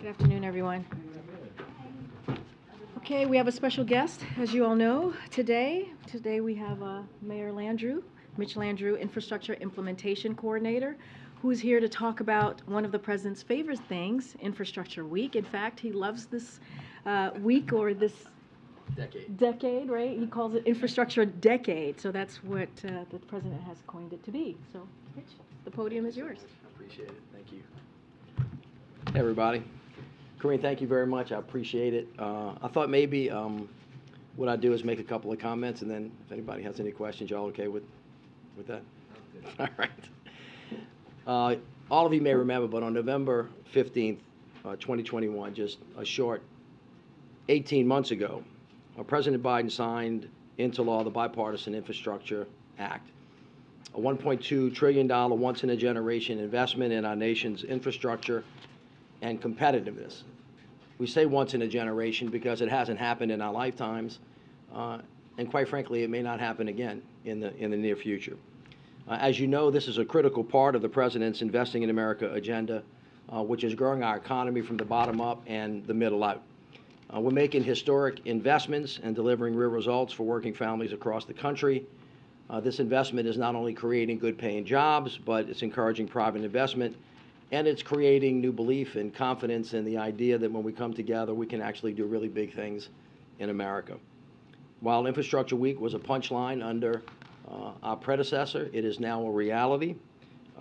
Good afternoon, everyone. Okay, we have a special guest, as you all know, today. Today we have Mayor Landrieu, Mitch Landrieu, Infrastructure Implementation Coordinator, who's here to talk about one of the President's favorite things, Infrastructure Week. In fact, he loves this week or this decade, right? He calls it Infrastructure Decade, so that's what the President has coined it to be. So, Mitch, the podium is yours. I appreciate it. Thank you. Hey, everybody. Karine, thank you very much. I appreciate it. I thought maybe what I'd do is make a couple of comments, and then if anybody has any questions, y'all okay with that? All right. All of you may remember, but on November 15th, 2021, just a short 18 months ago, President Biden signed into law the Bipartisan Infrastructure Act, a $1.2 trillion once-in-a-generation investment in our nation's infrastructure and competitiveness. We say once in a generation because it hasn't happened in our lifetimes, and quite frankly, it may not happen again in the near future. As you know, this is a critical part of the President's Investing in America agenda, which is growing our economy from the bottom up and the middle out. We're making historic investments and delivering real results for working families across the country. This investment is not only creating good-paying jobs, but it's encouraging private investment, and it's creating new belief and confidence in the idea that when we come together, we can actually do really big things in America. While Infrastructure Week was a punchline under our predecessor, it is now a reality,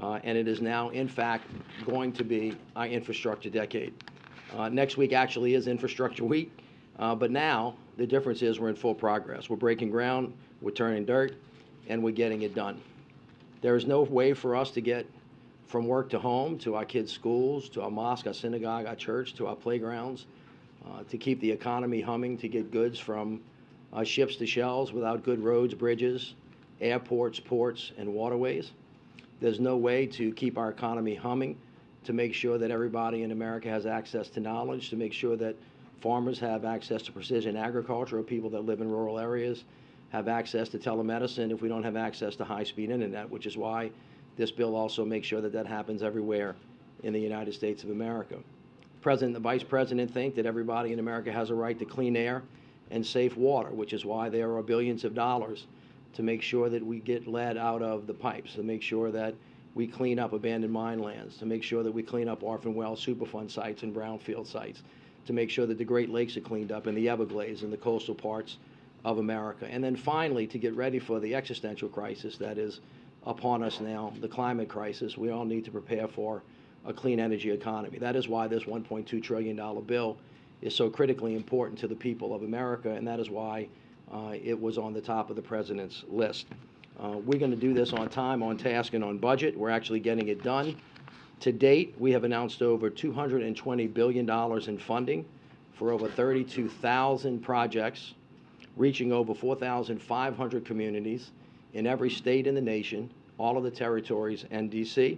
and it is now, in fact, going to be our infrastructure decade. Next week actually is Infrastructure Week, but now the difference is we're in full progress. We're breaking ground, we're turning dirt, and we're getting it done. There is no way for us to get from work to home, to our kids' schools, to our mosque, our synagogue, our church, to our playgrounds, to keep the economy humming, to get goods from ships to shelves without good roads, bridges, airports, ports, and waterways. There's no way to keep our economy humming, to make sure that everybody in America has access to knowledge, to make sure that farmers have access to precision agriculture, or people that live in rural areas have access to telemedicine if we don't have access to high-speed internet, which is why this bill also makes sure that that happens everywhere in the United States of America. The President and the Vice President think that everybody in America has a right to clean air and safe water, which is why there are billions of dollars to make sure that we get lead out of the pipes, to make sure that we clean up abandoned mine lands, to make sure that we clean up orphan well Superfund sites and brownfield sites, to make sure that the Great Lakes are cleaned up and the Everglades and the coastal parts of America. And then finally, to get ready for the existential crisis that is upon us now, the climate crisis. We all need to prepare for a clean energy economy. That is why this $1.2 trillion bill is so critically important to the people of America, and that is why it was on the top of the President's list. We're going to do this on time, on task, and on budget. We're actually getting it done. To date, we have announced over $220 billion in funding for over 32,000 projects, reaching over 4,500 communities in every state in the nation, all of the territories, and D.C.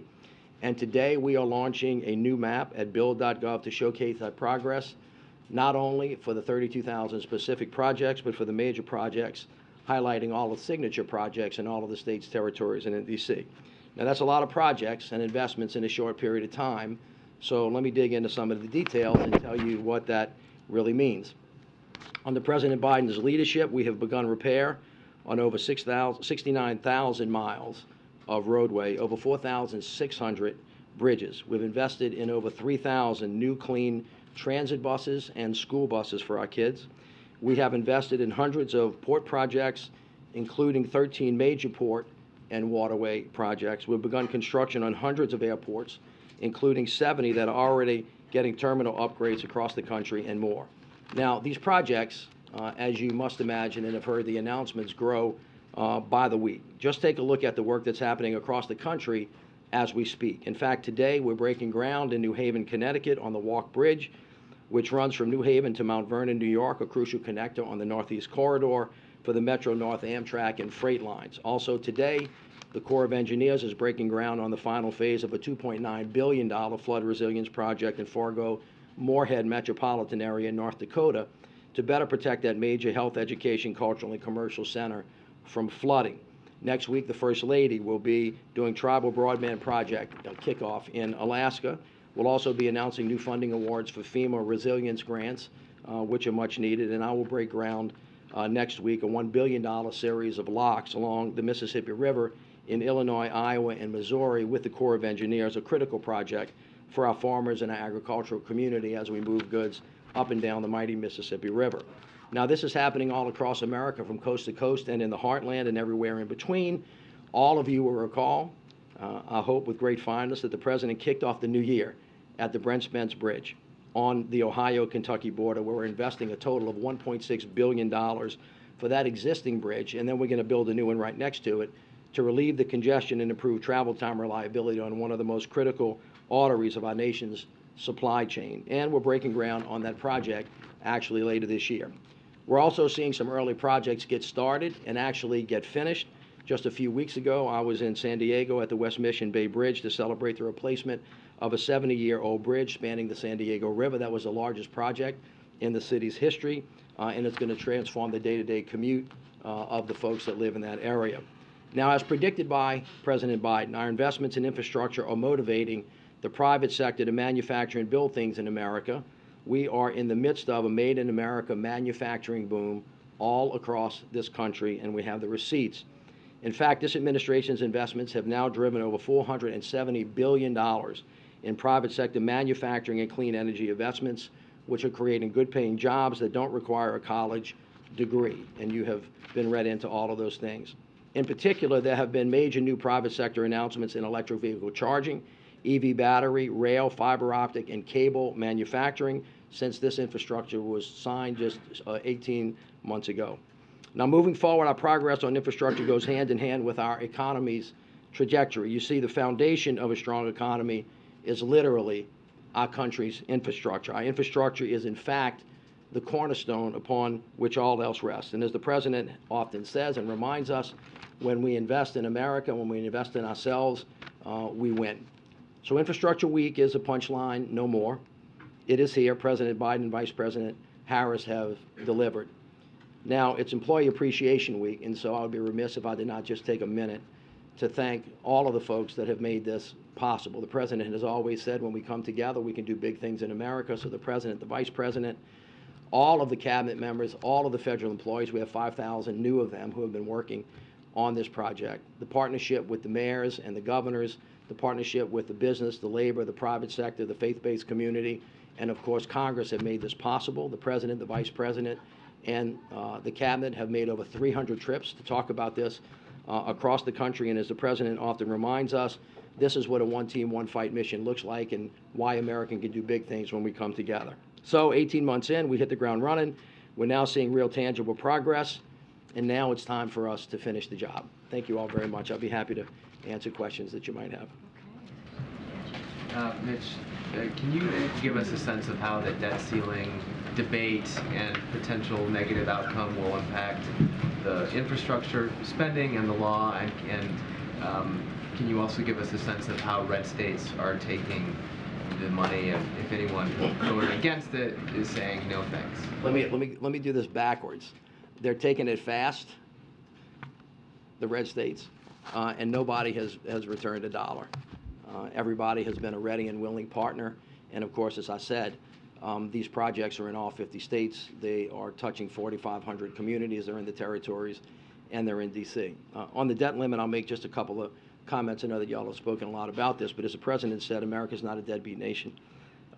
And today we are launching a new map at build.gov to showcase that progress, not only for the 32,000 specific projects, but for the major projects, highlighting all the signature projects in all of the states, territories, and in D.C. Now, that's a lot of projects and investments in a short period of time, so let me dig into some of the details and tell you what that really means. Under President Biden's leadership, we have begun repair on over 69,000 miles of roadway, over 4,600 bridges. We've invested in over 3,000 new clean transit buses and school buses for our kids. We have invested in hundreds of port projects, including 13 major port and waterway projects. We've begun construction on hundreds of airports, including 70 that are already getting terminal upgrades across the country and more. Now, these projects, as you must imagine and have heard the announcements, grow by the week. Just take a look at the work that's happening across the country as we speak. In fact, today we're breaking ground in New Haven, Connecticut on the Walk Bridge, which runs from New Haven to Mount Vernon, New York, a crucial connector on the Northeast Corridor for the Metro-North Amtrak and freight lines. Also today, the Corps of Engineers is breaking ground on the final phase of a $2.9 billion flood resilience project in Fargo-Moorhead metropolitan area in North Dakota to better protect that major health, education, cultural, and commercial center from flooding. Next week, the First Lady will be doing Tribal Broadband Project kickoff in Alaska. We'll also be announcing new funding awards for FEMA resilience grants, which are much needed, and I will break ground next week a $1 billion series of locks along the Mississippi River in Illinois, Iowa, and Missouri with the Corps of Engineers, a critical project for our farmers and our agricultural community as we move goods up and down the mighty Mississippi River. Now, this is happening all across America from coast to coast and in the heartland and everywhere in between. All of you will recall, I hope with great fondness, that the President kicked off the new year at the Brent Spence Bridge on the Ohio-Kentucky border, where we're investing a total of $1.6 billion for that existing bridge, and then we're going to build a new one right next to it to relieve the congestion and improve travel time reliability on one of the most critical arteries of our nation's supply chain. And we're breaking ground on that project actually later this year. We're also seeing some early projects get started and actually get finished. Just a few weeks ago, I was in San Diego at the West Mission Bay Bridge to celebrate the replacement of a 70-year-old bridge spanning the San Diego River. That was the largest project in the city's history, and it's going to transform the day-to-day commute of the folks that live in that area. Now, as predicted by President Biden, our investments in infrastructure are motivating the private sector to manufacture and build things in America. We are in the midst of a Made in America manufacturing boom all across this country, and we have the receipts. In fact, this administration's investments have now driven over $470 billion in private sector manufacturing and clean energy investments, which are creating good-paying jobs that don't require a college degree. And you have been read into all of those things. In particular, there have been major new private sector announcements in electric vehicle charging, EV battery, rail, fiber optic, and cable manufacturing since this infrastructure was signed just 18 months ago. Now, moving forward, our progress on infrastructure goes hand in hand with our economy's trajectory. You see, the foundation of a strong economy is literally our country's infrastructure. Our infrastructure is, in fact, the cornerstone upon which all else rests. And as the President often says and reminds us, when we invest in America, when we invest in ourselves, we win. So Infrastructure Week is a punchline, no more. It is here. President Biden and Vice President Harris have delivered. Now, it's Employee Appreciation Week, and so I would be remiss if I did not just take a minute to thank all of the folks that have made this possible. The President has always said when we come together, we can do big things in America. So the President, the Vice President, all of the cabinet members, all of the federal employees, we have 5,000 new of them who have been working on this project. The partnership with the mayors and the governors, the partnership with the business, the labor, the private sector, the faith-based community, and of course Congress have made this possible. The President, the Vice President, and the cabinet have made over 300 trips to talk about this across the country. And as the President often reminds us, this is what a one-team, one-fight mission looks like and why America can do big things when we come together. So 18 months in, we hit the ground running. We're now seeing real tangible progress, and now it's time for us to finish the job. Thank you all very much. I'll be happy to answer questions that you might have. Mitch, can you give us a sense of how the debt ceiling debate and potential negative outcome will impact the infrastructure spending and the law, and can you also give us a sense of how red states are taking the money, and if anyone voted against it is saying no thanks? Let me do this backwards. They're taking it fast, the red states, and nobody has returned a dollar. Everybody has been a ready and willing partner, and of course, as I said, these projects are in all 50 states. They are touching 4,500 communities. They're in the territories, and they're in D.C. On the debt limit, I'll make just a couple of comments. I know that y'all have spoken a lot about this, but as the President said, America's not a deadbeat nation.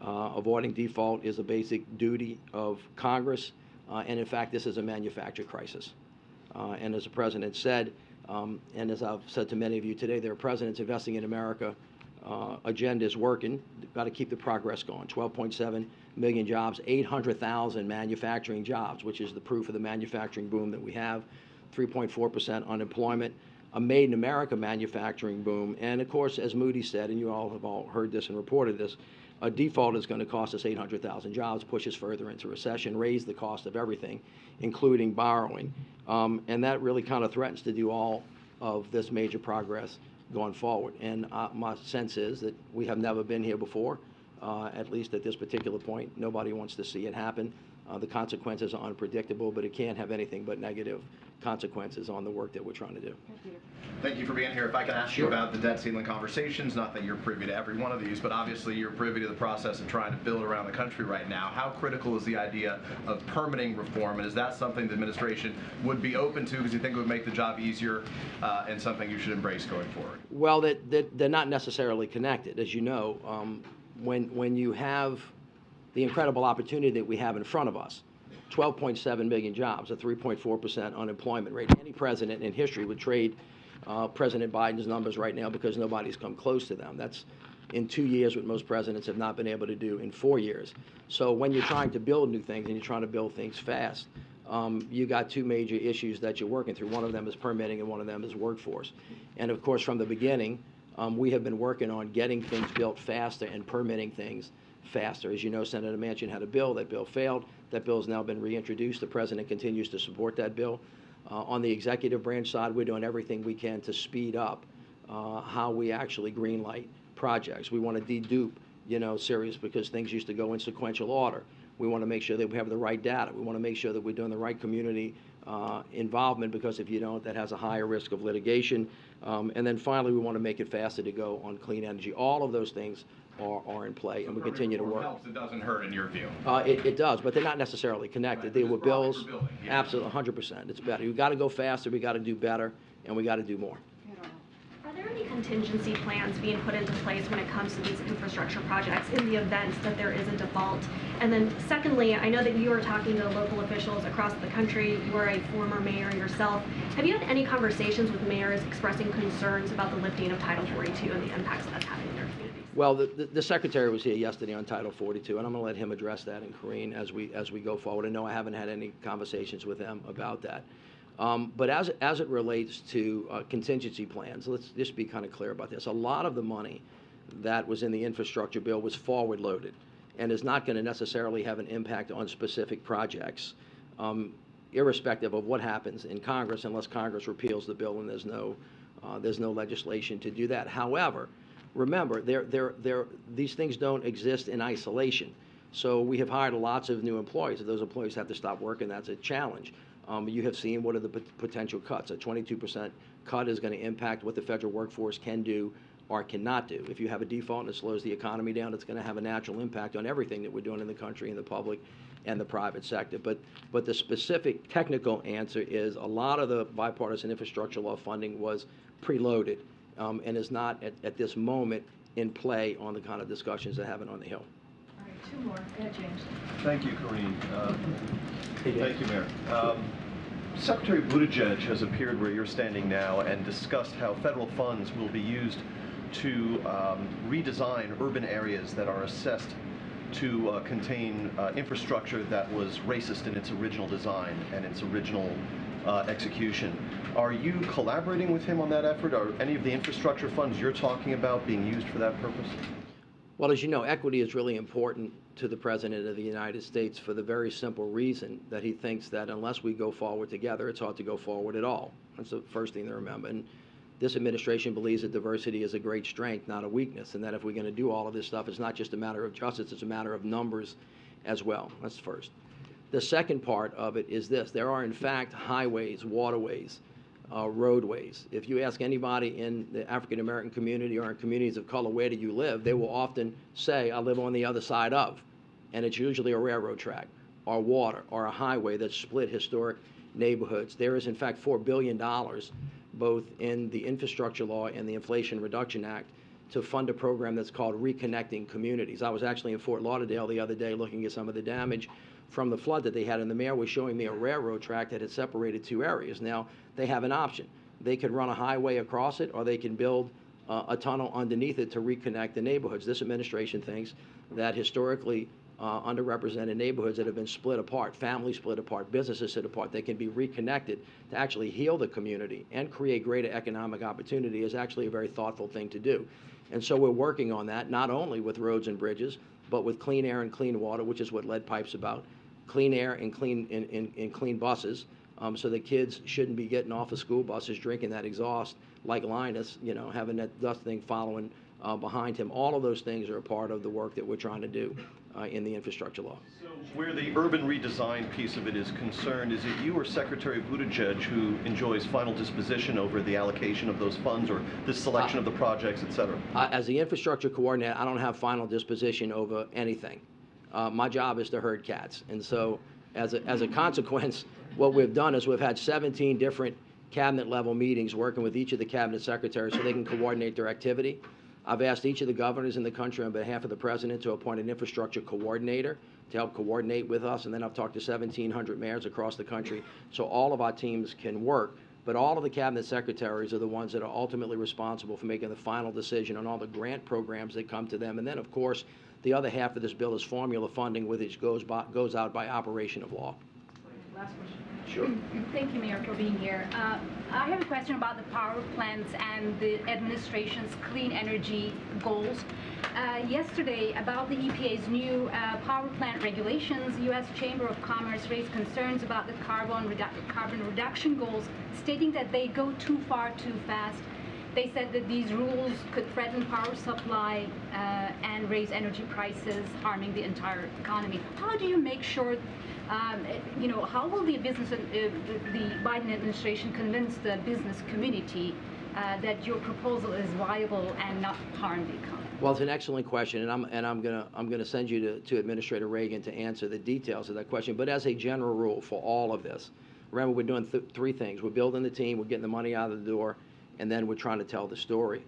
Avoiding default is a basic duty of Congress, and in fact, this is a manufactured crisis. And as the President said, and as I've said to many of you today, there are presidents investing in America. Agenda is working. Got to keep the progress going. 12.7 million jobs, 800,000 manufacturing jobs, which is the proof of the manufacturing boom that we have. 3.4% unemployment, a Made in America manufacturing boom, and of course, as Moody said, and you all have all heard this and reported this, a default is going to cost us 800,000 jobs, push us further into recession, raise the cost of everything, including borrowing, and that really kind of threatens to do all of this major progress going forward. And my sense is that we have never been here before, at least at this particular point. Nobody wants to see it happen. The consequences are unpredictable, but it can't have anything but negative consequences on the work that we're trying to do. Thank you for being here. If I can ask you about the debt ceiling conversations, not that you're privy to every one of these, but obviously you're privy to the process of trying to build around the country right now. How critical is the idea of permitting reform, and is that something the administration would be open to because you think it would make the job easier and something you should embrace going forward? Well, they're not necessarily connected. As you know, when you have the incredible opportunity that we have in front of us, 12.7 million jobs, a 3.4% unemployment rate. Any president in history would trade President Biden's numbers right now because nobody's come close to them. That's in 2 years what most presidents have not been able to do in 4 years. So when you're trying to build new things and you're trying to build things fast, you got two major issues that you're working through. One of them is permitting and one of them is workforce. And of course, from the beginning, we have been working on getting things built faster and permitting things faster. As you know, Senator Manchin had a bill. That bill failed. That bill has now been reintroduced. The president continues to support that bill. On the executive branch side, we're doing everything we can to speed up how we actually greenlight projects. We want to dedupe, series, because things used to go in sequential order. We want to make sure that we have the right data. We want to make sure that we're doing the right community involvement, because if you don't, that has a higher risk of litigation. And then finally, we want to make it faster to go on clean energy. All of those things are in play, and we continue to work. Helps, it doesn't hurt in your view. It does, but they're not necessarily connected. Right, They were bills. building, yeah. Absolutely, 100%. It's better. We've got to go faster. We got to do better, and we got to do more. Are there any contingency plans being put into place when it comes to these infrastructure projects in the event that there is a default? And then secondly, I know that you are talking to local officials across the country. You are a former mayor yourself. Have you had any conversations with mayors expressing concerns about the lifting of Title 42 and the impacts that's having in their communities? Well, the secretary was here yesterday on Title 42, and I'm going to let him address that, and Karine, as we go forward. And no, I haven't had any conversations with them about that. But as it relates to contingency plans, let's just be kind of clear about this. A lot of the money that was in the infrastructure bill was forward loaded and is not going to necessarily have an impact on specific projects, irrespective of what happens in Congress, unless Congress repeals the bill and there's no legislation to do that. However, remember, these things don't exist in isolation. So we have hired lots of new employees. If those employees have to stop working, that's a challenge. You have seen what are the potential cuts. A 22% cut is going to impact what the federal workforce can do or cannot do. If you have a default and it slows the economy down, it's going to have a natural impact on everything that we're doing in the country, in the public and the private sector. But the specific technical answer is a lot of the bipartisan infrastructure law funding was preloaded and is not at this moment in play on the kind of discussions they're having on the Hill. All right, two more. James. Thank you, Karine. Thank you, Mayor. Secretary Buttigieg has appeared where you're standing now and discussed how federal funds will be used to redesign urban areas that are assessed to contain infrastructure that was racist in its original design and its original execution. Are you collaborating with him on that effort? Are any of the infrastructure funds you're talking about being used for that purpose? Well, as you know, equity is really important to the President of the United States for the very simple reason that he thinks that unless we go forward together, it's hard to go forward at all. That's the first thing to remember. And this administration believes that diversity is a great strength, not a weakness, and that if we're going to do all of this stuff, it's not just a matter of justice, it's a matter of numbers as well. That's first. The second part of it is this. There are, in fact, highways, waterways, roadways. If you ask anybody in the African-American community or in communities of color, where do you live, they will often say, I live on the other side of. And it's usually a railroad track or water or a highway that split historic neighborhoods. There is, in fact, $4 billion both in the infrastructure law and the Inflation Reduction Act to fund a program that's called Reconnecting Communities. I was actually in Fort Lauderdale the other day looking at some of the damage from the flood that they had, and the mayor was showing me a railroad track that had separated two areas. Now, they have an option. They could run a highway across it, or they can build a tunnel underneath it to reconnect the neighborhoods. This administration thinks that historically underrepresented neighborhoods that have been split apart, families split apart, businesses split apart, they can be reconnected to actually heal the community and create greater economic opportunity is actually a very thoughtful thing to do. And so we're working on that, not only with roads and bridges, but with clean air and clean water, which is what Lead Pipe's about, clean air and clean buses, so that kids shouldn't be getting off of school buses drinking that exhaust like Linus, having that dust thing following behind him. All of those things are a part of the work that we're trying to do in the infrastructure law. So where the urban redesign piece of it is concerned, is it you or Secretary Buttigieg who enjoys final disposition over the allocation of those funds or the selection of the projects, et cetera? As the infrastructure coordinator, I don't have final disposition over anything. My job is to herd cats. And so as a consequence, what we've done is we've had 17 different cabinet level meetings working with each of the cabinet secretaries so they can coordinate their activity. I've asked each of the governors in the country on behalf of the president to appoint an infrastructure coordinator to help coordinate with us, and then I've talked to 1,700 mayors across the country so all of our teams can work. But all of the cabinet secretaries are the ones that are ultimately responsible for making the final decision on all the grant programs that come to them. And then, of course, the other half of this bill is formula funding, which goes out by operation of law. Last question. Sure. Thank you, Mayor, for being here. I have a question about the power plants and the administration's clean energy goals. Yesterday, about the EPA's new power plant regulations, U.S. Chamber of Commerce raised concerns about the carbon reduction goals, stating that they go too far too fast. They said that these rules could threaten power supply and raise energy prices, harming the entire economy. How do you make sure, how will the Biden administration convince the business community that your proposal is viable and not harm the economy? Well, it's an excellent question, and I'm gonna send you to Administrator Reagan to answer the details of that question. But as a general rule for all of this, remember we're doing three things: we're building the team, we're getting the money out of the door, and then we're trying to tell the story.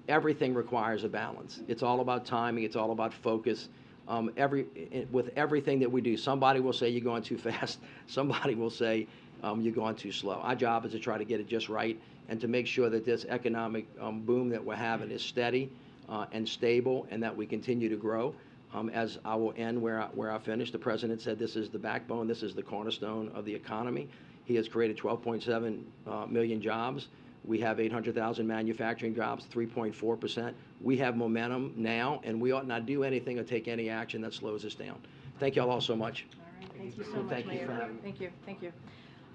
Everything requires a balance. It's all about timing. It's all about focus. With everything that we do, somebody will say you're going too fast. Somebody will say you're going too slow. Our job is to try to get it just right and to make sure that this economic boom that we're having is steady and stable, and that we continue to grow. As I will end where I finished, the president said this is the backbone, this is the cornerstone of the economy. He has created 12.7 million jobs. We have 800,000 manufacturing jobs, 3.4%. We have momentum now, and we ought not do anything or take any action that slows us down. Thank you all so much. All right, thank you so much, Thank you Mayor. for having me. Thank you.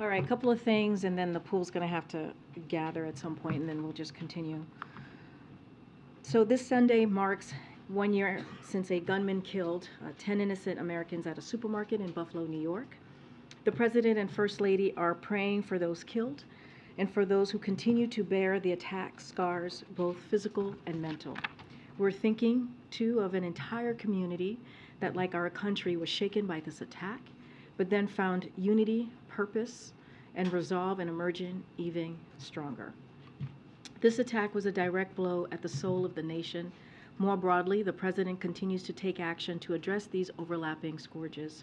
All right, a couple of things, and then the pool's going to have to gather at some point, and then we'll just continue. So this Sunday marks 1 year since a gunman killed 10 innocent Americans at a supermarket in Buffalo, New York. The President and First Lady are praying for those killed and for those who continue to bear the attack scars, both physical and mental. We're thinking, too, of an entire community that, like our country, was shaken by this attack, but then found unity, purpose, and resolve and emerging even stronger. This attack was a direct blow at the soul of the nation. More broadly, the President continues to take action to address these overlapping scourges.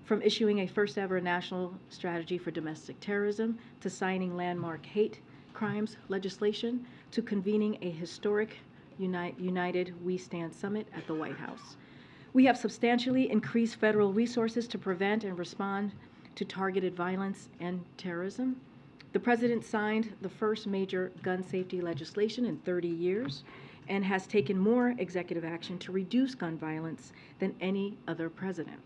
From issuing a first-ever national strategy for domestic terrorism, to signing landmark hate crimes legislation, to convening a historic United We Stand Summit at the White House. We have substantially increased federal resources to prevent and respond to targeted violence and terrorism. The President signed the first major gun safety legislation in 30 years and has taken more executive action to reduce gun violence than any other president.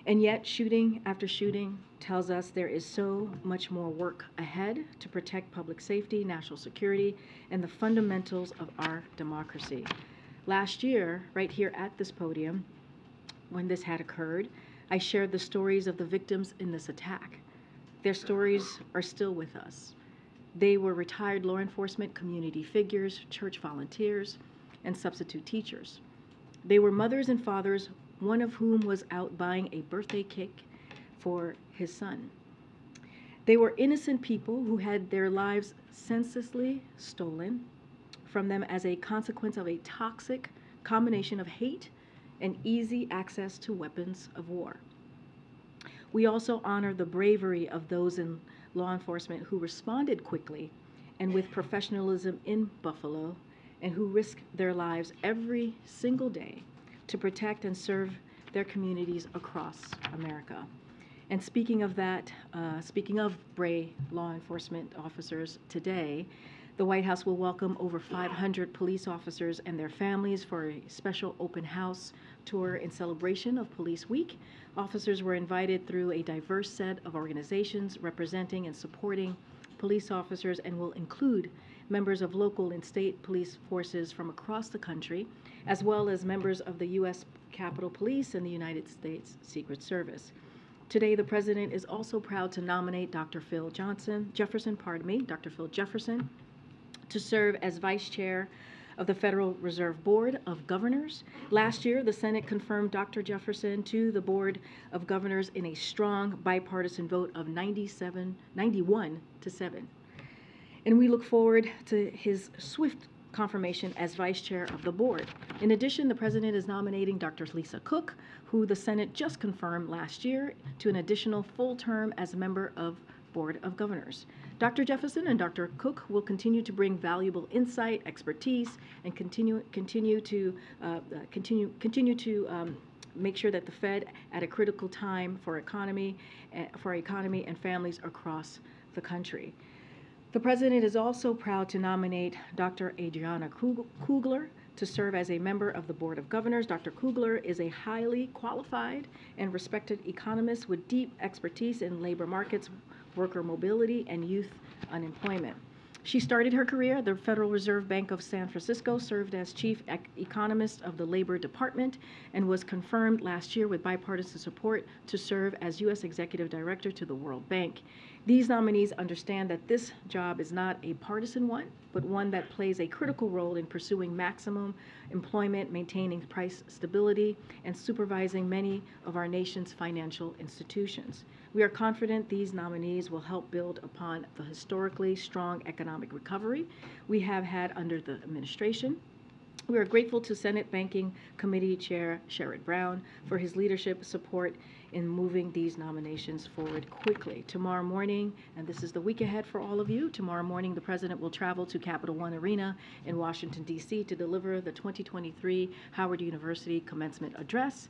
And yet, shooting after shooting tells us there is so much more work ahead to protect public safety, national security, and the fundamentals of our democracy. Last year, right here at this podium, when this had occurred, I shared the stories of the victims in this attack. Their stories are still with us. They were retired law enforcement, community figures, church volunteers, and substitute teachers. They were mothers and fathers, one of whom was out buying a birthday cake for his son. They were innocent people who had their lives senselessly stolen from them as a consequence of a toxic combination of hate and easy access to weapons of war. We also honor the bravery of those in law enforcement who responded quickly and with professionalism in Buffalo, and who risk their lives every single day to protect and serve their communities across America. And speaking of that, speaking of brave law enforcement officers, today, the White House will welcome over 500 police officers and their families for a special open house tour in celebration of Police Week. Officers were invited through a diverse set of organizations representing and supporting police officers, and will include members of local and state police forces from across the country, as well as members of the U.S. Capitol Police and the United States Secret Service. Today, the President is also proud to nominate Dr. Jefferson, to serve as Vice Chair of the Federal Reserve Board of Governors. Last year, the Senate confirmed Dr. Jefferson to the Board of Governors in a strong bipartisan vote of 91 to 7. And we look forward to his swift confirmation as Vice Chair of the Board. In addition, the President is nominating Dr. Lisa Cook, who the Senate just confirmed last year, to an additional full term as a member of Board of Governors. Dr. Jefferson and Dr. Cook will continue to bring valuable insight, expertise, and continue to make sure that the Fed, at a critical time for our economy and families across the country. The President is also proud to nominate Dr. Adriana Kugler to serve as a member of the Board of Governors. Dr. Kugler is a highly qualified and respected economist with deep expertise in labor markets, worker mobility, and youth unemployment. She started her career at the Federal Reserve Bank of San Francisco, served as chief economist of the Labor Department, and was confirmed last year with bipartisan support to serve as U.S. Executive Director to the World Bank. These nominees understand that this job is not a partisan one, but one that plays a critical role in pursuing maximum employment, maintaining price stability, and supervising many of our nation's financial institutions. We are confident these nominees will help build upon the historically strong economic recovery we have had under the administration. We are grateful to Senate Banking Committee Chair Sherrod Brown for his leadership support in moving these nominations forward quickly. Tomorrow morning, and this is the week ahead for all of you, tomorrow morning the President will travel to Capital One Arena in Washington, D.C. to deliver the 2023 Howard University commencement address.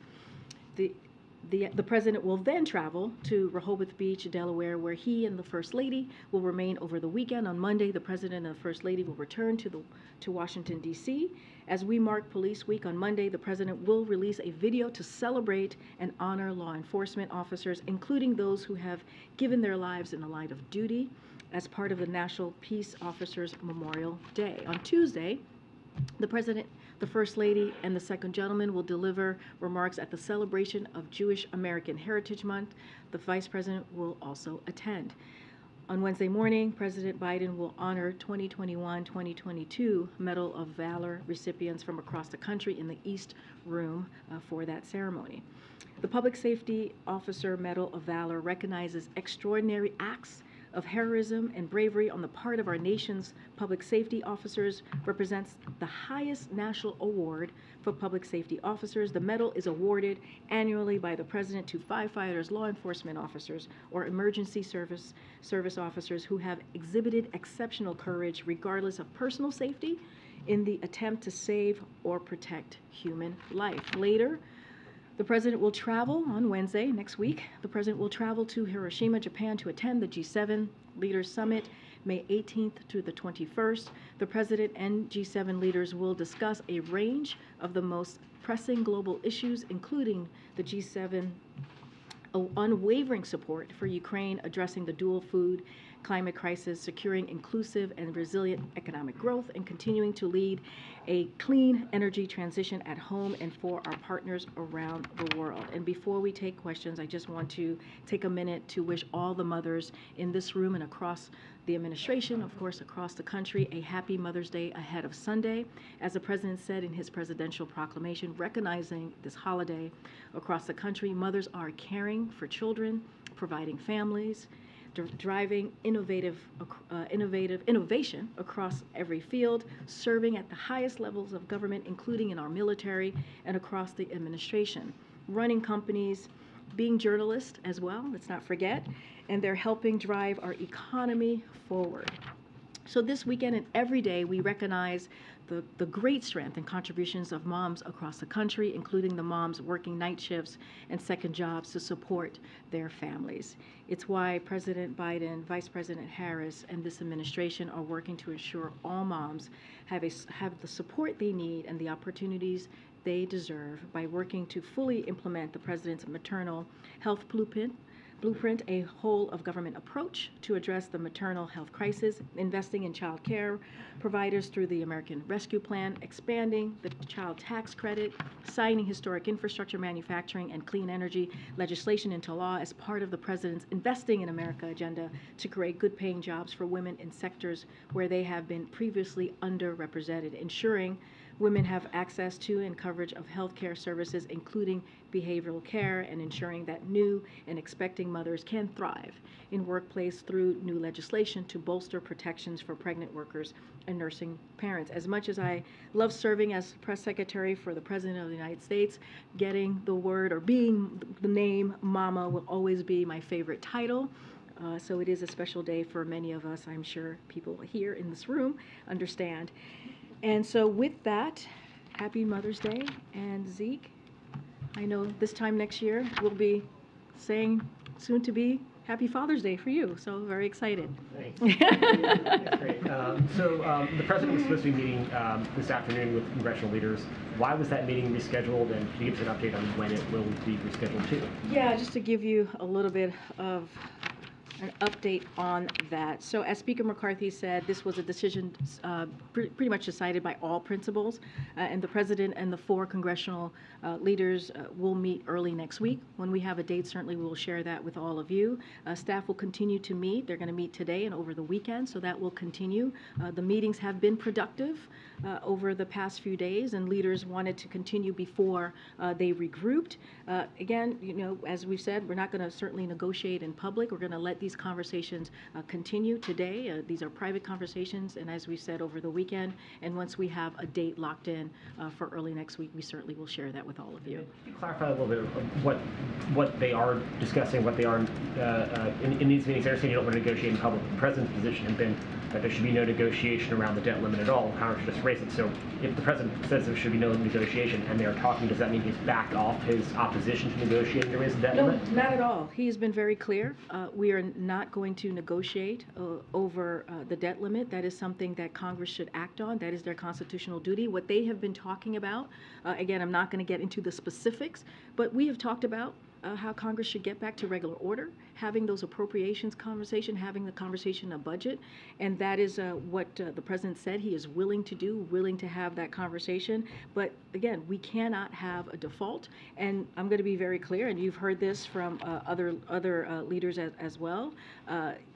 The President will then travel to Rehoboth Beach, Delaware, where he and the First Lady will remain over the weekend. On Monday, the President and the First Lady will return to Washington, D.C. As we mark Police Week on Monday, the President will release a video to celebrate and honor law enforcement officers, including those who have given their lives in the line of duty as part of the National Peace Officers Memorial Day. On Tuesday, the President, the First Lady, and the Second Gentleman will deliver remarks at the celebration of Jewish American Heritage Month. The Vice President will also attend. On Wednesday morning, President Biden will honor 2021-2022 Medal of Valor recipients from across the country in the East Room for that ceremony. The Public Safety Officer Medal of Valor recognizes extraordinary acts of heroism and bravery on the part of our nation's public safety officers, represents the highest national award for public safety officers. The medal is awarded annually by the President to firefighters, law enforcement officers, or emergency service officers who have exhibited exceptional courage regardless of personal safety in the attempt to save or protect human life. Later, the President will travel on Wednesday next week. The President will travel to Hiroshima, Japan to attend the G7 Leaders Summit, May 18th through the 21st. The President and G7 leaders will discuss a range of the most pressing global issues, including the G7 unwavering support for Ukraine, addressing the dual food climate crisis, securing inclusive and resilient economic growth, and continuing to lead a clean energy transition at home and for our partners around the world. And before we take questions, I just want to take a minute to wish all the mothers in this room and across the administration, of course, across the country, a happy Mother's Day ahead of Sunday. As the President said in his presidential proclamation, recognizing this holiday across the country, mothers are caring for children, providing families, driving innovation across every field, serving at the highest levels of government, including in our military and across the administration, running companies, being journalists as well, let's not forget, and they're helping drive our economy forward. So this weekend and every day, we recognize the great strength and contributions of moms across the country, including the moms working night shifts and second jobs to support their families. It's why President Biden, Vice President Harris, and this administration are working to ensure all moms have the support they need and the opportunities they deserve by working to fully implement the President's maternal health Blueprint, a whole-of-government approach to address the maternal health crisis, investing in child care providers through the American Rescue Plan, expanding the child tax credit, signing historic infrastructure, manufacturing, and clean energy legislation into law as part of the President's Investing in America agenda to create good-paying jobs for women in sectors where they have been previously underrepresented, ensuring women have access to and coverage of health care services, including behavioral care, and ensuring that new and expecting mothers can thrive in workplace through new legislation to bolster protections for pregnant workers and nursing parents. As much as I love serving as press secretary for the President of the United States, getting the word or being the name Mama will always be my favorite title. So it is a special day for many of us. I'm sure people here in this room understand. And so with that, happy Mother's Day. And Zeke, I know this time next year we'll be saying soon to be Happy Father's Day for you. So very excited. Thanks. That's great. The President was supposed to be meeting this afternoon with congressional leaders. Why was that meeting rescheduled, and can you give us an update on when it will be rescheduled to? Yeah, just to give you a little bit of an update on that. So as Speaker McCarthy said, this was a decision pretty much decided by all principals, and the President and the 4 congressional leaders will meet early next week. When we have a date, certainly we will share that with all of you. Staff will continue to meet. They're going to meet today and over the weekend, so that will continue. The meetings have been productive over the past few days, and leaders wanted to continue before they regrouped. Again, you know, as we've said, we're not going to certainly negotiate in public. We're going to let these conversations continue today. These are private conversations, and as we said, over the weekend. And once we have a date locked in for early next week, we certainly will share that with all of you. Can you clarify a little bit of what they are discussing, what they are in these meetings? I understand you don't want to negotiate in public. The President's position had been that there should be no negotiation around the debt limit at all. Congress should just raise it. So if the President says there should be no negotiation and they're talking, does that mean he's backed off his opposition to negotiating to raise the debt limit? No, not at all. He has been very clear. We are not going to negotiate over the debt limit. That is something that Congress should act on. That is their constitutional duty. What they have been talking about, again, I'm not going to get into the specifics, but we have talked about how Congress should get back to regular order, having those appropriations conversation, having the conversation of budget, and that is what the President said he is willing to do, willing to have that conversation. But again, we cannot have a default, and I'm going to be very clear, and you've heard this from other leaders as well,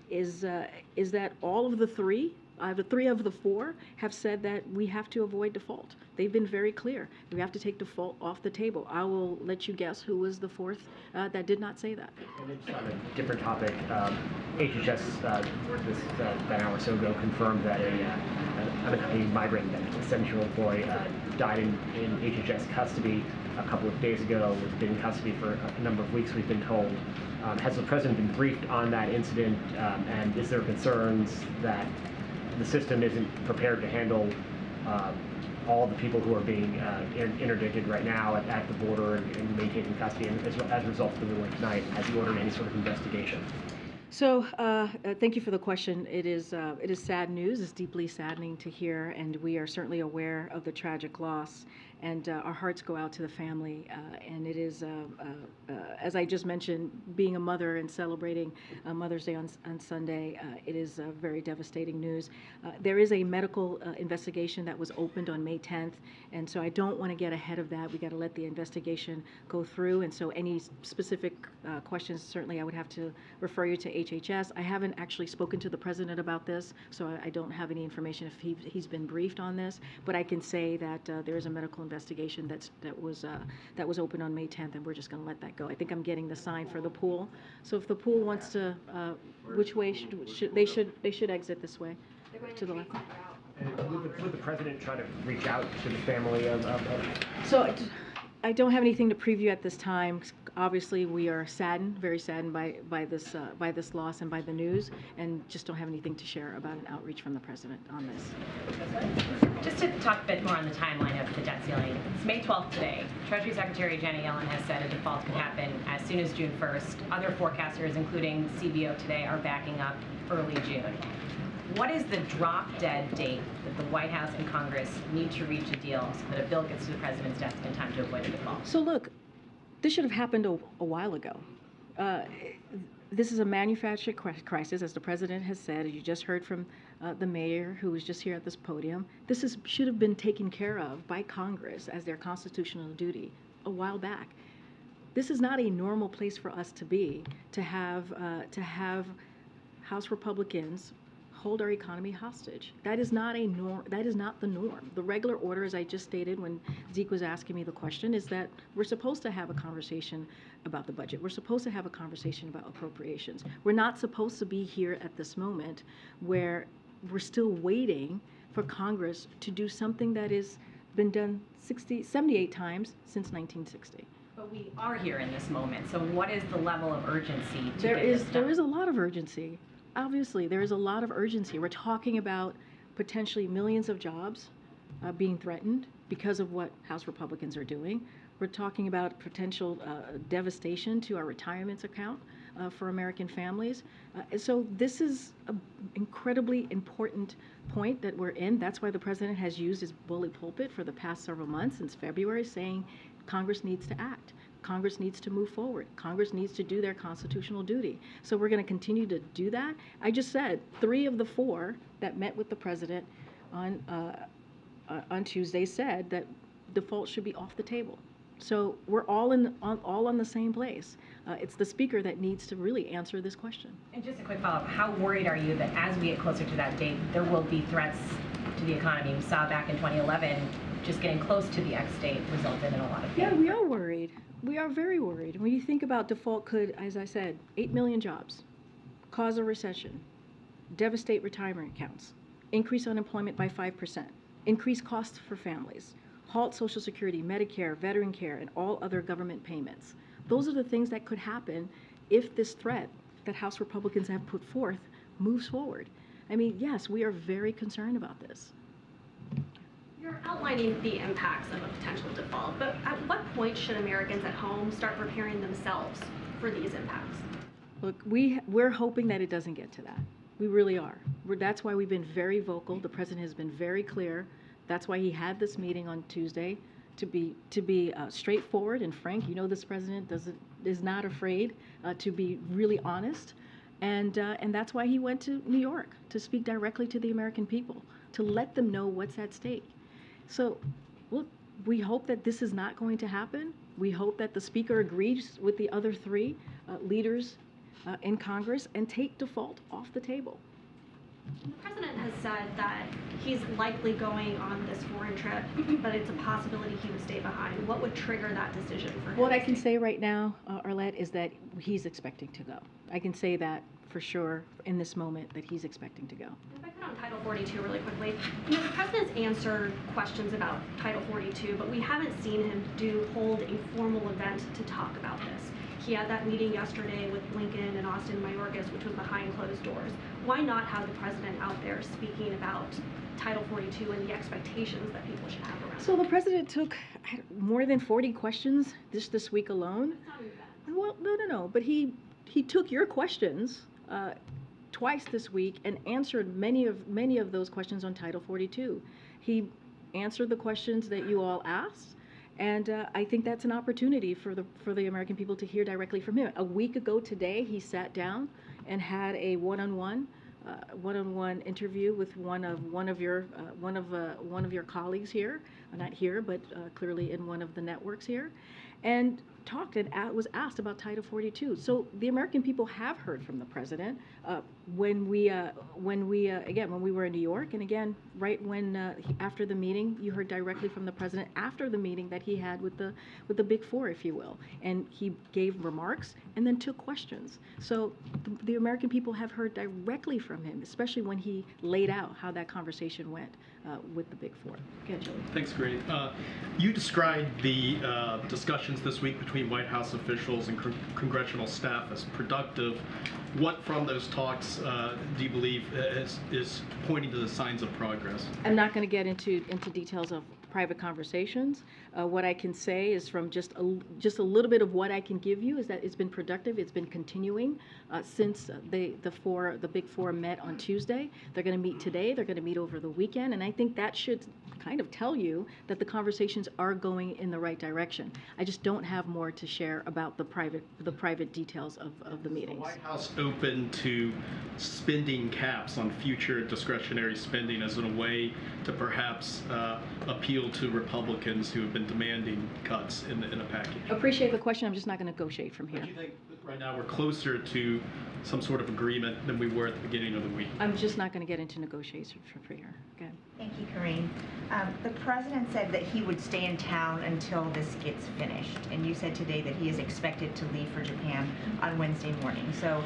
is that all of the 3 the 3 of the 4 have said that we have to avoid default. They've been very clear. We have to take default off the table. I will let you guess who was the 4th that did not say that. And then just on a different topic, HHS an hour or so ago confirmed that an unaccompanied migrant, a 17-year-old boy, died in HHS custody a couple of days ago. Was been in custody for a number of weeks, we've been told. Has the President been briefed on that incident, and is there concerns that the system isn't prepared to handle all the people who are being interdicted right now at the border and maintaining custody, and as a result of the ruling tonight? Has he ordered any sort of investigation? So thank you for the question. It is sad news. It's deeply saddening to hear, and we are certainly aware of the tragic loss, and our hearts go out to the family. And it is, as I just mentioned, being a mother and celebrating Mother's Day on Sunday, it is very devastating news. There is a medical investigation that was opened on May 10th, and so I don't want to get ahead of that. We got to let the investigation go through, and so any specific questions, certainly I would have to refer you to HHS. I haven't actually spoken to the President about this, so I don't have any information if he's been briefed on this, but I can say that there is a medical investigation that was open on May 10th, and we're just going to let that go. I think I'm getting the sign for the pool. So if the pool wants to, which way should they should exit this way, to the left. And would the President try to reach out to the family of So I don't have anything to preview at this time. Obviously, we are saddened, very saddened by this loss and by the news, and just don't have anything to share about an outreach from the President on this. Just to talk a bit more on the timeline of the debt ceiling, it's May 12th today. Treasury Secretary Janet Yellen has said a default could happen as soon as June 1st. Other forecasters, including CBO today, are backing up early June. What is the drop-dead date that the White House and Congress need to reach a deal so that a bill gets to the President's desk in time to avoid a default? So look, this should have happened a while ago. This is a manufactured crisis, as the president has said. You just heard from the mayor, who was just here at this podium. This should have been taken care of by Congress as their constitutional duty a while back. This is not a normal place for us to be, to have House Republicans hold our economy hostage. That is not a norm. That is not the norm. The regular order, as I just stated when Zeke was asking me the question, is that we're supposed to have a conversation about the budget. We're supposed to have a conversation about appropriations. We're not supposed to be here at this moment where we're still waiting for Congress to do something that has been done 78 times since 1960. But we are here in this moment, so what is the level of urgency to There get this done? is a lot of urgency. Obviously, there is a lot of urgency. We're talking about potentially millions of jobs being threatened because of what House Republicans are doing. We're talking about potential devastation to our retirements account for American families. So this is an incredibly important point that we're in. That's why the president has used his bully pulpit for the past several months, since February, saying Congress needs to act. Congress needs to move forward. Congress needs to do their constitutional duty. So we're going to continue to do that. I just said 3 of the 4 that met with the president on Tuesday said that default should be off the table. So we're all on the same place. It's the speaker that needs to really answer this question. And just a quick follow-up, how worried are you that as we get closer to that date, there will be threats to the economy? We saw back in 2011, just getting close to the X date resulted in a lot of pain. Yeah, we are worried. We are very worried. When you think about default could, as I said, 8 million jobs, cause a recession, devastate retirement accounts, increase unemployment by 5%, increase costs for families, halt Social Security, Medicare, veteran care, and all other government payments. Those are the things that could happen if this threat that House Republicans have put forth moves forward. I mean, yes, we are very concerned about this. You're outlining the impacts of a potential default, but at what point should Americans at home start preparing themselves for these impacts? Look, we're hoping that it doesn't get to that. We really are. That's why we've been very vocal. The president has been very clear. That's why he had this meeting on Tuesday, to be straightforward and frank. You know, this president is not afraid to be really honest, and that's why he went to New York to speak directly to the American people, to let them know what's at stake. So, look, we hope that this is not going to happen. We hope that the speaker agrees with the other 3 leaders in Congress and take default off the table. The president has said that he's likely going on this foreign trip, but it's a possibility he would stay behind. What would trigger that decision for him? What I can say right now, Arlette, is that he's expecting to go. I can say that for sure in this moment, that he's expecting to go. If I could on Title 42 really quickly. You know, the president's answered questions about Title 42, but we haven't seen him hold a formal event to talk about this. He had that meeting yesterday with Blinken and Austin Mayorkas, which was behind closed doors. Why not have the president out there speaking about Title 42 and the expectations that people should have around it? So the president took more than 40 questions this week alone. It's not even bad. Well, no. But he took your questions twice this week and answered many of those questions on Title 42. He answered the questions that you all asked, and I think that's an opportunity for the American people to hear directly from him. A week ago today, he sat down and had a one-on-one interview with one of your colleagues here, not here, but clearly in one of the networks here, and talked and was asked about Title 42. So the American people have heard from the president when we were in New York, and again right when after the meeting, you heard directly from the president after the meeting that he had with the Big Four, if you will, and he gave remarks and then took questions. So the American people have heard directly from him, especially when he laid out how that conversation went with the Big Four. Go ahead, Joey. Thanks, Karine. You described the discussions this week between White House officials and congressional staff as productive. What from those talks do you believe is pointing to the signs of progress? I'm not going to get into details of private conversations. What I can say is from just a little bit of what I can give you is that it's been productive. It's been continuing since the Big Four met on Tuesday. They're going to meet today. They're going to meet over the weekend, and I think that should kind of tell you that the conversations are going in the right direction. I just don't have more to share about the private details of the meetings. The White House open to spending caps on future discretionary spending as a way to perhaps appeal to Republicans who have been demanding cuts in a package? Appreciate the question. I'm just not going to negotiate from here. Do you think that right now we're closer to some sort of agreement than we were at the beginning of the week? I'm just not going to get into negotiations from here. Okay. Thank you, Karine. The president said that he would stay in town until this gets finished, and you said today that he is expected to leave for Japan on Wednesday morning. So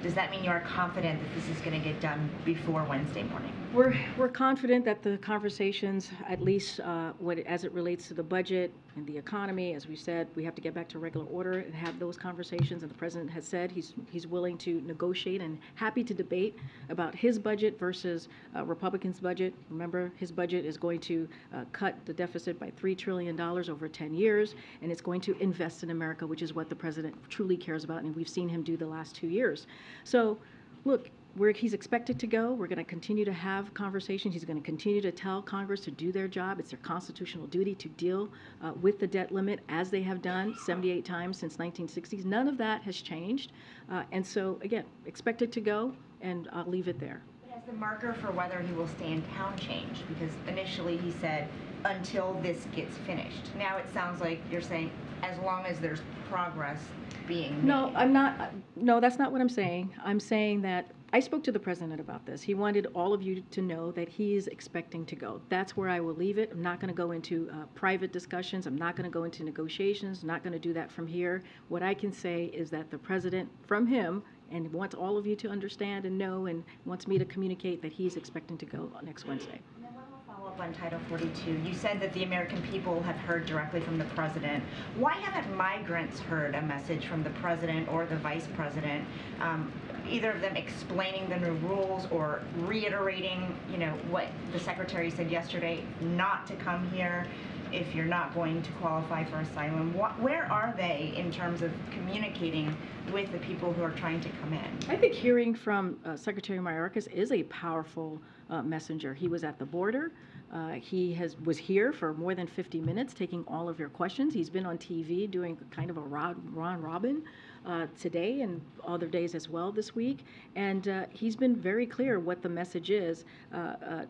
does that mean you are confident that this is going to get done before Wednesday morning? We're confident that the conversations, at least as it relates to the budget and the economy, as we said, we have to get back to regular order and have those conversations. And the president has said he's willing to negotiate and happy to debate about his budget versus Republicans' budget. Remember, his budget is going to cut the deficit by $3 trillion over 10 years, and it's going to invest in America, which is what the president truly cares about, and we've seen him do the last 2 years. So, look, where he's expected to go, we're going to continue to have conversations. He's going to continue to tell Congress to do their job. It's their constitutional duty to deal with the debt limit, as they have done 78 times since 1960s. None of that has changed. And so, again, expected to go, and I'll leave it there. But has the marker for whether he will stay in town changed? Because initially he said, until this gets finished. Now it sounds like you're saying, as long as there's progress being made. No, I'm not. No, that's not what I'm saying. I'm saying that I spoke to the president about this. He wanted all of you to know that he is expecting to go. That's where I will leave it. I'm not going to go into private discussions. I'm not going to go into negotiations. I'm not going to do that from here. What I can say is that the president, from him, and wants all of you to understand and know, and wants me to communicate that he's expecting to go next Wednesday. Up on Title 42, you said that the American people have heard directly from the president. Why haven't migrants heard a message from the president or the vice president, either of them explaining the new rules or reiterating, what the secretary said yesterday, not to come here if you're not going to qualify for asylum? Where are they in terms of communicating with the people who are trying to come in? I think hearing from Secretary Mayorkas is a powerful messenger. He was at the border. He was here for more than 50 minutes taking all of your questions. He's been on TV doing kind of a Ron Robin today and other days as well this week. And he's been very clear what the message is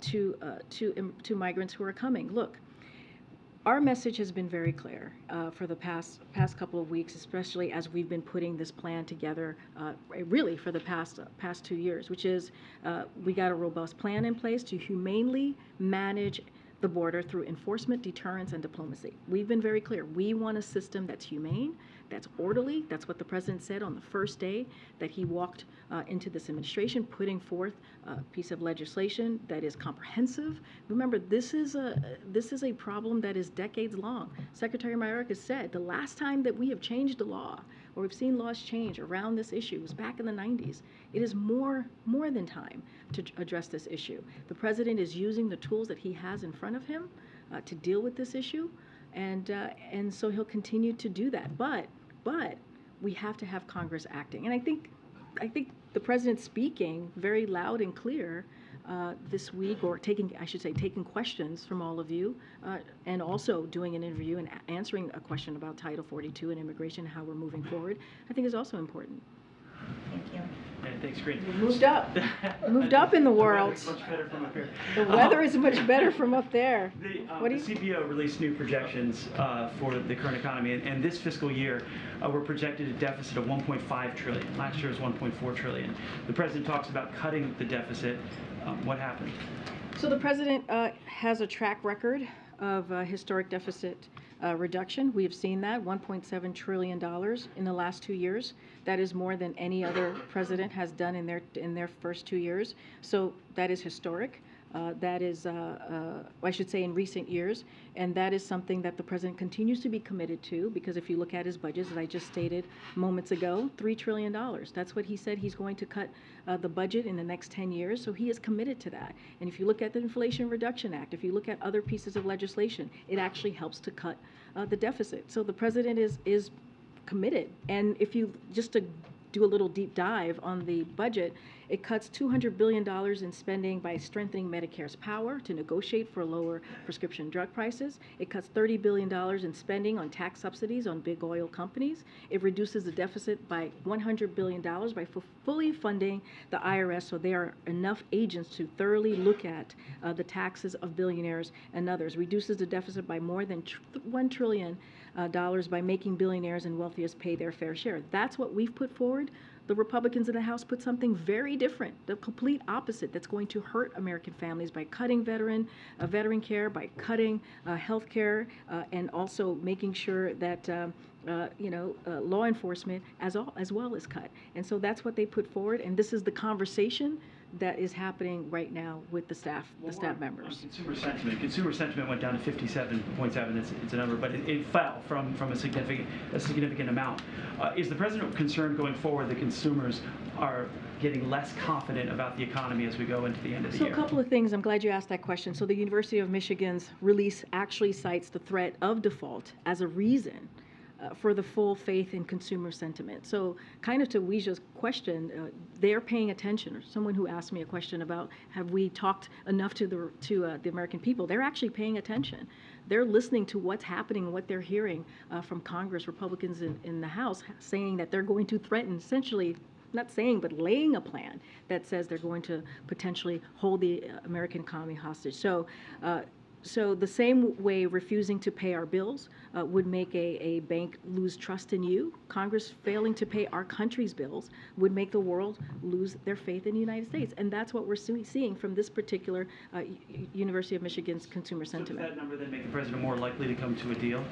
to migrants who are coming. Look, our message has been very clear for the past couple of weeks, especially as we've been putting this plan together, really for the past 2 years, which is we got a robust plan in place to humanely manage the border through enforcement, deterrence, and diplomacy. We've been very clear. We want a system that's humane, that's orderly. That's what the president said on the first day that he walked into this administration, putting forth a piece of legislation that is comprehensive. Remember, this is a problem that is decades long. Secretary Mayorkas said the last time that we have changed a law or we've seen laws change around this issue was back in the 90s. It is more than time to address this issue. The president is using the tools that he has in front of him to deal with this issue, and so he'll continue to do that. But we have to have Congress acting, and I think the president's speaking very loud and clear this week, or taking questions from all of you, and also doing an interview and answering a question about Title 42 and immigration, how we're moving forward, I think is also important. Thank you. And thanks, Karine. Moved up in the world. The weather's much better from up here. The weather is much better from up there. The CBO released new projections for the current economy, and this fiscal year we're projected a deficit of $1.5 trillion. Last year was $1.4 trillion. The president talks about cutting the deficit. What happened? So the president has a track record of historic deficit reduction. We have seen that, $1.7 trillion in the last 2 years. That is more than any other president has done in their first 2 years. So that is historic. That is, I should say, in recent years, and that is something that the president continues to be committed to, because if you look at his budgets, as I just stated moments ago, $3 trillion. That's what he said he's going to cut the budget in the next 10 years, so he is committed to that. And if you look at the Inflation Reduction Act, if you look at other pieces of legislation, it actually helps to cut the deficit. So the president is committed. And if you, just to do a little deep dive on the budget, it cuts $200 billion in spending by strengthening Medicare's power to negotiate for lower prescription drug prices. It cuts $30 billion in spending on tax subsidies on big oil companies. It reduces the deficit by $100 billion by fully funding the IRS, so there are enough agents to thoroughly look at the taxes of billionaires and others. Reduces the deficit by more than $1 trillion by making billionaires and wealthiest pay their fair share. That's what we've put forward. The Republicans in the House put something very different, the complete opposite, that's going to hurt American families by cutting veteran care, by cutting health care, and also making sure that law enforcement as well is cut. And so that's what they put forward, and this is the conversation that is happening right now with the staff members. Consumer sentiment went down to 57.7. It's a number, but it fell from a significant amount. Is the president concerned going forward that consumers are getting less confident about the economy as we go into the end of the year? So a couple of things. I'm glad you asked that question. So the University of Michigan's release actually cites the threat of default as a reason for the full faith in consumer sentiment. So kind of to Weijie's question, they're paying attention. Or someone who asked me a question about, have we talked enough to the American people? They're actually paying attention. They're listening to what's happening, what they're hearing from Congress, Republicans in the House, saying that they're going to threaten, essentially, not saying, but laying a plan that says they're going to potentially hold the American economy hostage. So the same way refusing to pay our bills would make a bank lose trust in you, Congress failing to pay our country's bills would make the world lose their faith in the United States. And that's what we're seeing from this particular University of Michigan's consumer sentiment. So does that number then make the president more likely to come to a deal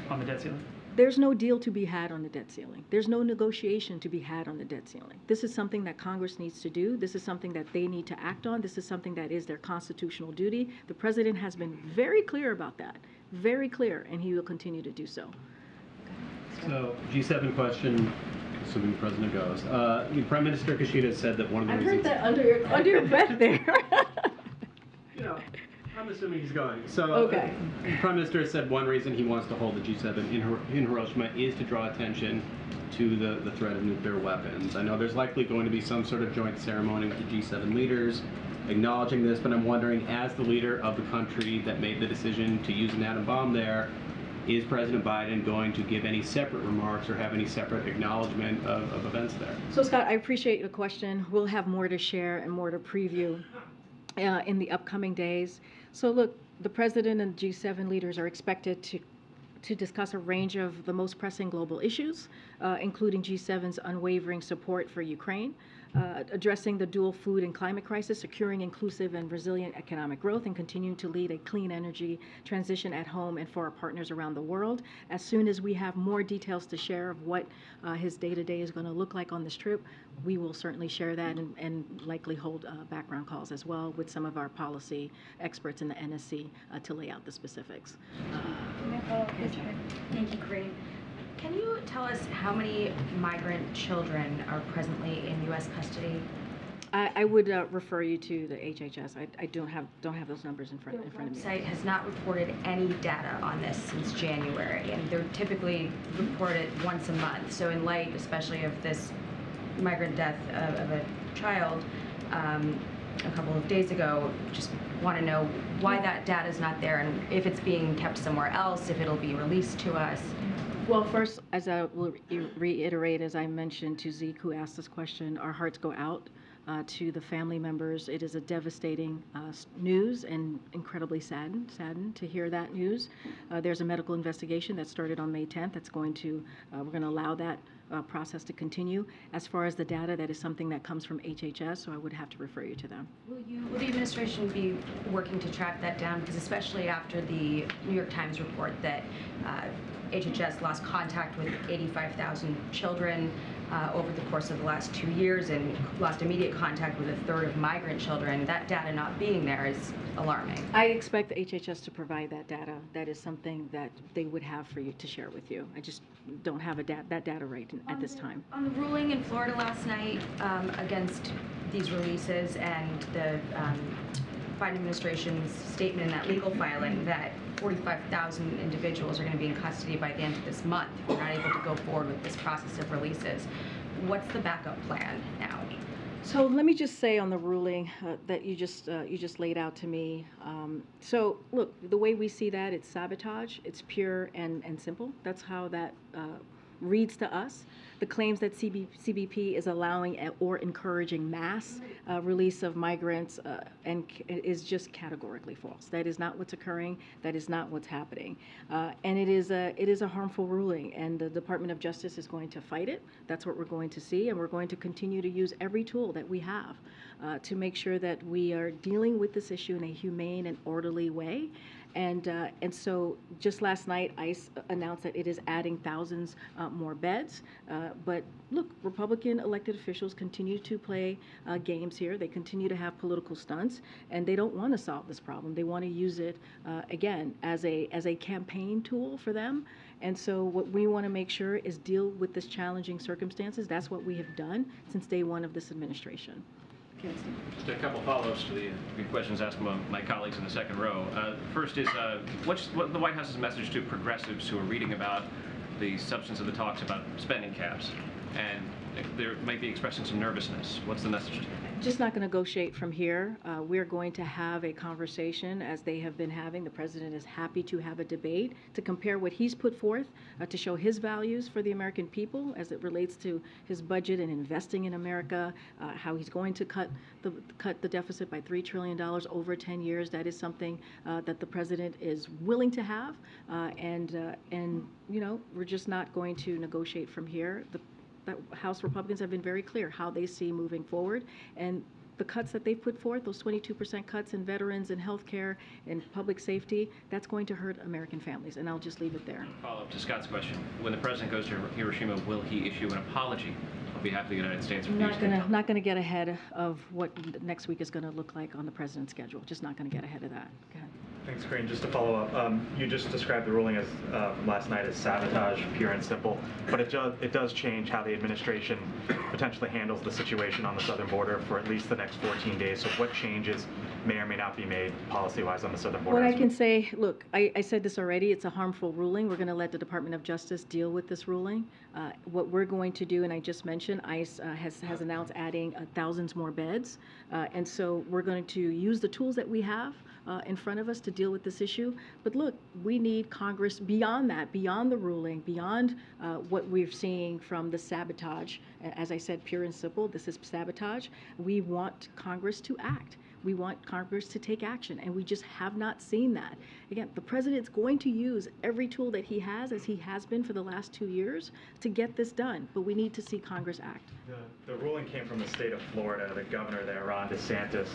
on the debt ceiling? There's no deal to be had on the debt ceiling. There's no negotiation to be had on the debt ceiling. This is something that Congress needs to do. This is something that they need to act on. This is something that is their constitutional duty. The president has been very clear about that, very clear, and he will continue to do so. So, G7 question, assuming the president goes. Prime Minister Kishida said that one of the I reasons... heard that under your breath there. I'm assuming he's going. So, okay. The Prime Minister said one reason he wants to hold the G7 in Hiroshima is to draw attention to the threat of nuclear weapons. I know there's likely going to be some sort of joint ceremony with the G7 leaders acknowledging this, but I'm wondering, as the leader of the country that made the decision to use an atom bomb there, is President Biden going to give any separate remarks or have any separate acknowledgement of events there? So, Scott, I appreciate the question. We'll have more to share and more to preview in the upcoming days. So look, the president and G7 leaders are expected to discuss a range of the most pressing global issues, including G7's unwavering support for Ukraine, addressing the dual food and climate crisis, securing inclusive and resilient economic growth, and continuing to lead a clean energy transition at home and for our partners around the world. As soon as we have more details to share of what his day-to-day is going to look like on this trip, we will certainly share that and likely hold background calls as well with some of our policy experts in the NSC to lay out the specifics. Thank you, Karine. Can you tell us how many migrant children are presently in U.S. custody? I would refer you to the HHS. I don't have those numbers in front of me. The website has not reported any data on this since January, and they're typically reported once a month. So in light, especially of this migrant death of a child a couple of days ago, just want to know why that data is not there and if it's being kept somewhere else, if it'll be released to us. Well, first, as I will reiterate, as I mentioned to Zeke, who asked this question, our hearts go out to the family members. It is a devastating news and incredibly saddened to hear that news. There's a medical investigation that started on May 10th. That's going to, we're going to allow that process to continue. As far as the data, that is something that comes from HHS, so I would have to refer you to them. Will the administration be working to track that down? Because especially after the New York Times report that HHS lost contact with 85,000 children over the course of the last 2 years and lost immediate contact with a third of migrant children. That data not being there is alarming. I expect the HHS to provide that data. That is something that they would have for you to share with you. I just don't have that data right at this time. On the ruling in Florida last night against these releases and the Biden administration's statement in that legal filing that 45,000 individuals are going to be in custody by the end of this month if we're not able to go forward with this process of releases. What's the backup plan now? So let me just say on the ruling that you just laid out to me. So look, the way we see that, it's sabotage. It's pure and simple. That's how that reads to us. The claims that CBP is allowing or encouraging mass release of migrants is just categorically false. That is not what's occurring. That is not what's happening. And it is a harmful ruling, and the Department of Justice is going to fight it. That's what we're going to see, and we're going to continue to use every tool that we have to make sure that we are dealing with this issue in a humane and orderly way. And so just last night, ICE announced that it is adding thousands more beds. But look, Republican elected officials continue to play games here. They continue to have political stunts, and they don't want to solve this problem. They want to use it, again, as a campaign tool for them. And so what we want to make sure is deal with this challenging circumstances. That's what we have done since day one of this administration. Just a couple follow-ups to the questions asked by my colleagues in the second row. First is, what's the White House's message to progressives who are reading about the substance of the talks about spending caps, and there might be expressing some nervousness? What's the message to them? Just not going to negotiate from here. We're going to have a conversation as they have been having. The president is happy to have a debate to compare what he's put forth to show his values for the American people as it relates to his budget and investing in America, how he's going to cut the deficit by $3 trillion over 10 years. That is something that the president is willing to have, and you know, we're just not going to negotiate from here. The House Republicans have been very clear how they see moving forward, and the cuts that they've put forth, those 22% cuts in veterans and health care and public safety, that's going to hurt American families, and I'll just leave it there. Follow up to Scott's question. When the president goes to Hiroshima, will he issue an apology on behalf of the United States? Not going to get ahead of what next week is going to look like on the president's schedule. Just not going to get ahead of that. Go ahead. Thanks, Karine. Just to follow up, you just described the ruling as from last night as sabotage, pure and simple, but it does change how the administration potentially handles the situation on the southern border for at least the next 14 days. So what changes may or may not be made policy-wise on the southern border? What I can say, look, I said this already, it's a harmful ruling. We're going to let the Department of Justice deal with this ruling. What we're going to do, and I just mentioned, ICE has announced adding thousands more beds, and so we're going to use the tools that we have in front of us to deal with this issue. But look, we need Congress beyond that, beyond the ruling, beyond what we're seeing from the sabotage. As I said, pure and simple, this is sabotage. We want Congress to act. We want Congress to take action, and we just have not seen that. Again, the president's going to use every tool that he has, as he has been for the last 2 years, to get this done, but we need to see Congress act. The ruling came from the state of Florida. The governor there, Ron DeSantis,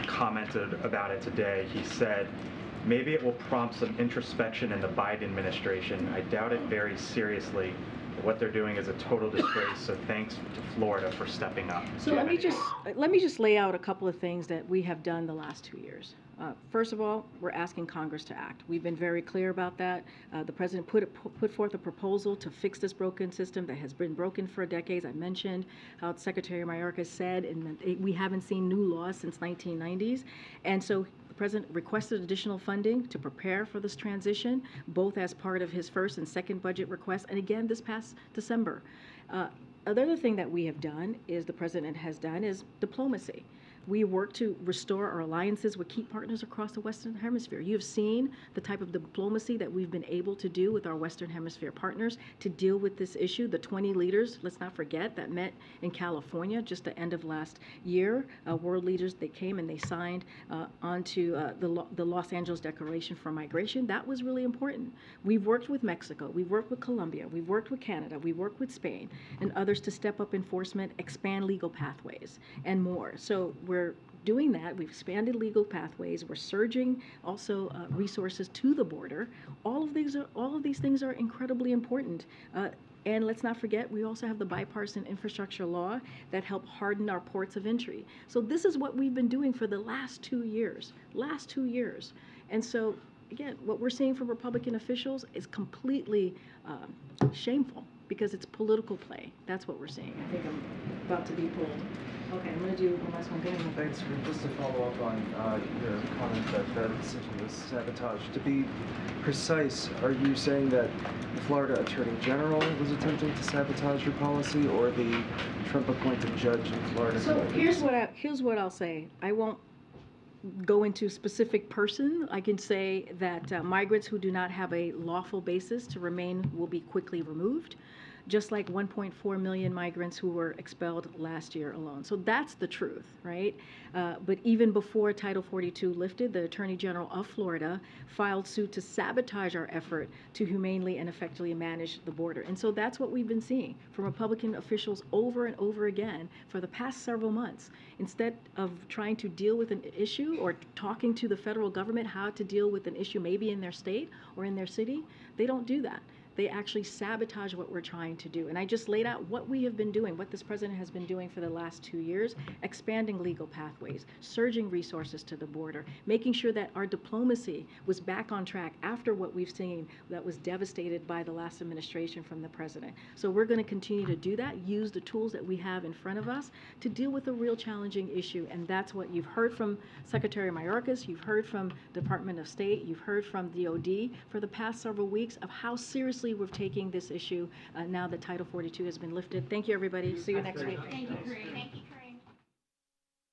commented about it today. He said, maybe it will prompt some introspection in the Biden administration. I doubt it very seriously. What they're doing is a total disgrace, so thanks to Florida for stepping up. So let me just lay out a couple of things that we have done the last 2 years. First of all, we're asking Congress to act. We've been very clear about that. The president put forth a proposal to fix this broken system that has been broken for decades. I mentioned how Secretary Mayorkas said, and we haven't seen new laws since 1990s, and so the president requested additional funding to prepare for this transition, both as part of his first and second budget request, and again this past December. Another thing that we have done is the president has done is diplomacy. We work to restore our alliances with key partners across the Western Hemisphere. You have seen the type of diplomacy that we've been able to do with our Western Hemisphere partners to deal with this issue. The 20 leaders, let's not forget, that met in California just the end of last year. World leaders, they came and they signed onto the Los Angeles Declaration for Migration. That was really important. We've worked with Mexico, we've worked with Colombia, we've worked with Canada, we've worked with Spain and others to step up enforcement, expand legal pathways, and more. So we're doing that. We've expanded legal pathways. We're surging also resources to the border. All of these things are incredibly important. And let's not forget, we also have the bipartisan infrastructure law that help harden our ports of entry. So this is what we've been doing for the last 2 years. And so, again, what we're seeing from Republican officials is completely shameful because it's political play. That's what we're seeing. I think I'm about to be pulled. Okay, I'm going to do one last one. Thanks. Just to follow up on your comment that the decision was sabotage. To be precise, are you saying that the Florida Attorney General was attempting to sabotage your policy, or the Trump-appointed judge in Florida? So here's what I'll say. I won't go into specific person. I can say that migrants who do not have a lawful basis to remain will be quickly removed, just like 1.4 million migrants who were expelled last year alone. So that's the truth, right? But even before Title 42 lifted, the Attorney General of Florida filed suit to sabotage our effort to humanely and effectively manage the border. And so that's what we've been seeing from Republican officials over and over again for the past several months. Instead of trying to deal with an issue or talking to the federal government how to deal with an issue maybe in their state or in their city, they don't do that. They actually sabotage what we're trying to do. And I just laid out what we have been doing, what this president has been doing for the last 2 years, expanding legal pathways, surging resources to the border, making sure that our diplomacy was back on track after what we've seen that was devastated by the last administration from the president. So we're going to continue to do that, use the tools that we have in front of us to deal with a real challenging issue. And that's what you've heard from Secretary Mayorkas, you've heard from Department of State, you've heard from DOD for the past several weeks of how seriously we're taking this issue now that Title 42 has been lifted. Thank you, everybody. See you next week. Thank you, Karine. Thank you.